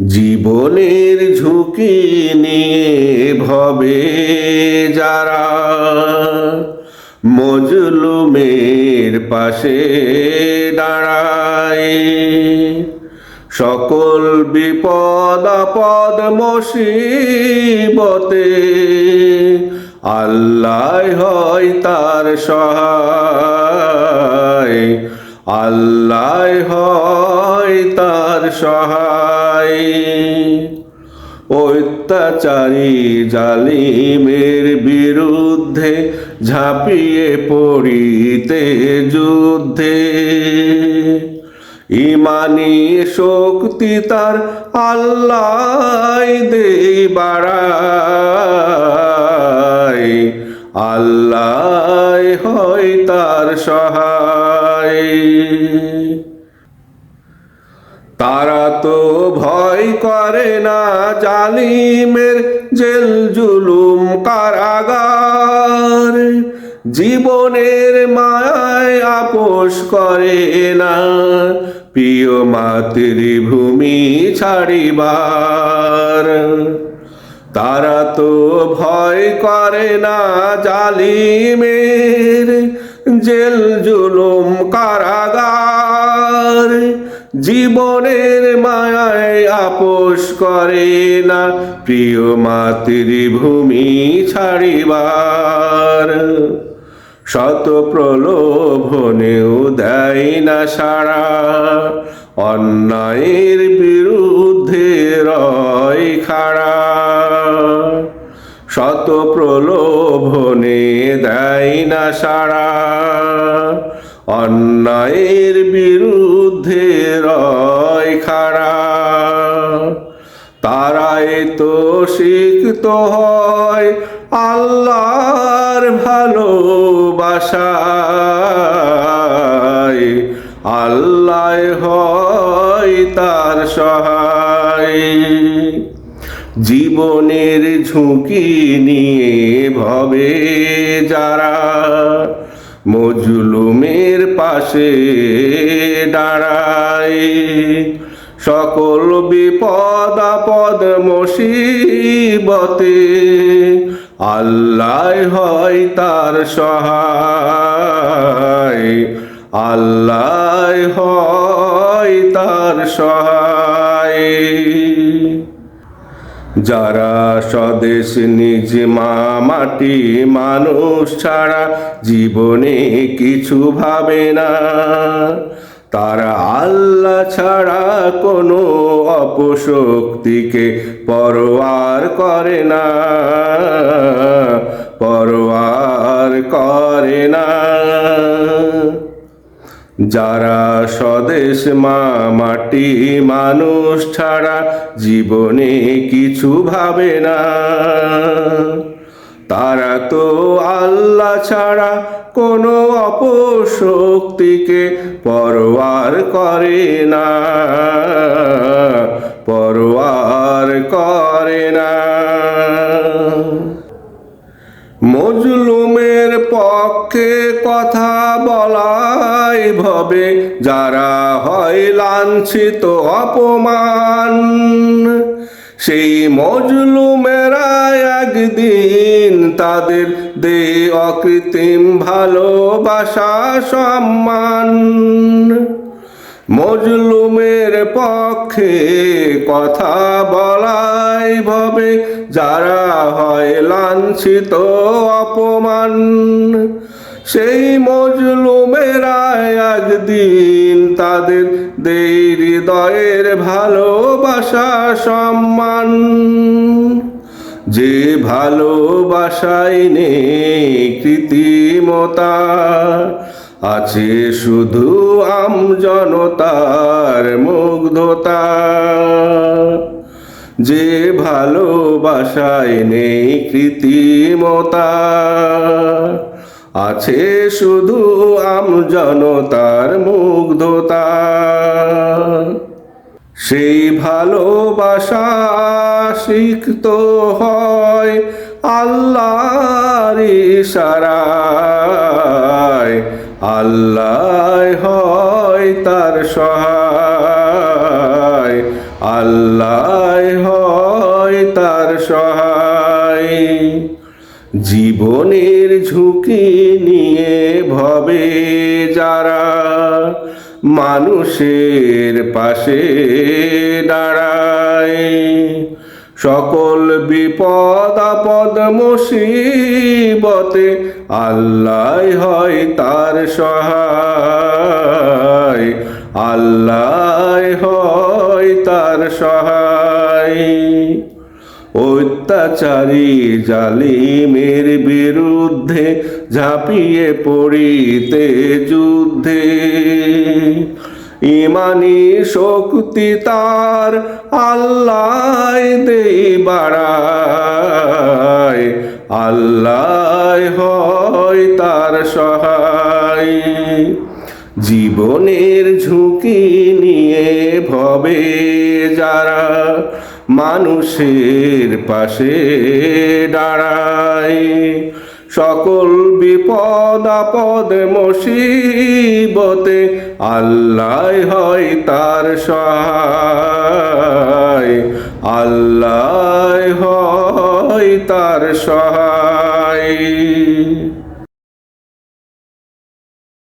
জীবনের ঝুঁকি নিয়ে ভবে যারা মজলুমের পাশে দাঁড়ায়, সকল বিপদ আপদ মুসিবতে আল্লাহ হয় তার সহায়, আল্লাহ হয় তার সহায়। অত্যাচারী জালিমের বিরুদ্ধে ঝাঁপিয়ে পড়িতে যুদ্ধে, ইমানি শক্তি তার আল্লাহ দেই বাড়ায়, আল্লাহ হয় তার সহায়। তারা তো ভয় করে না জালিমের জেল জুলুম কারাগার, জীবনের মায়ায় আপোষ করে না প্রিয় মাতৃভূমি ছাড়িবার। তারা তো ভয় করে না জালিমের জেল জুলুম কারাগার, জীবনের মায়ায় আপোষ করে না প্রিয় মাতৃভূমি ছাড়িবার। শত প্রলোভনেও দেয় না সাড়া, অন্যায়ের বিরুদ্ধে রয় খাড়া। শত প্রলোভনে দেয় না সাড়া, অন্যায়ের বিরুদ্ধে রয় খাড়া। তারাই তো সিক্ত হয় আল্লাহর ভালোবাসায়, আল্লাহ হয় তার সহায়। জীবনের ঝুঁকি নিয়ে ভবে যারা মজলুমের পাশে দাঁড়ায়, সকল বিপদ আপদ মুসিবতে আল্লাহ হয় তার সহায়, আল্লাহ হয় তার সহায়। যারা স্বদেশ নিজ মা মাটি মানুষ ছাড়া জীবনে কিছু ভাবে না, তারা আল্লাহ ছাড়া কোনো অপশক্তিকে পরোয়ার করে না, পরোয়ার করে না। যারা স্বদেশ মা মাটি মানুষ ছাড়া জীবনে কিছু ভাবে না, তারা তো আল্লাহ ছাড়া কোনো অপশক্তিকে পরোয়ার করে না, পরোয়ার করে না। মজলুমের পক্ষে কথা বলাই ভবে যারা হয় লাঞ্ছিত অপমান, সেই মজলুমেরা একদিন তাদের দে অকৃত্রিম ভালোবাসা সম্মান। মজলুমের পক্ষে কথা বলাই ভবে যারা হয় লাঞ্ছিত অপমান, সেই মজলুমেরা একদিন তাদের দেই হৃদয়ের ভালোবাসা সম্মান। যে ভালোবাসায় নেই কৃত্রিমতা, আছে শুধু আমজনতার মুগ্ধতা। যে ভালোবাসায় নেই কৃত্রিমতা, আছে শুধু আমজনতার মুগ্ধতা। সেই ভালোবাসা সিক্ত হয় আল্লাহর ইশারায়, আল্লাহ হয় তার সহায়, আল্লাহ হয় তার সহায়। জীবনের ঝুঁকি নিয়ে ভবে যারা মানুষের পাশে দাঁড়ায়, সকল বিপদ আপদ মুসিবতে আল্লাহ হয় তার সহায়, আল্লাহ হয় তার সহায়। অত্যাচারী জালিমের বিরুদ্ধে ঝাঁপিয়ে পড়িতে যুদ্ধে ইমানি শক্তি তার আল্লাহ দেই বাড়ায়, আল্লাহ হয় তার সহায়। জীবনের ঝুঁকি নিয়ে ভবে যারা মানুষের পাশে দাঁড়ায়, সকল বিপদ আপদ মুসিবতে আল্লাহ হয় তার সহায়, আল্লাহ হয় তার সহায়।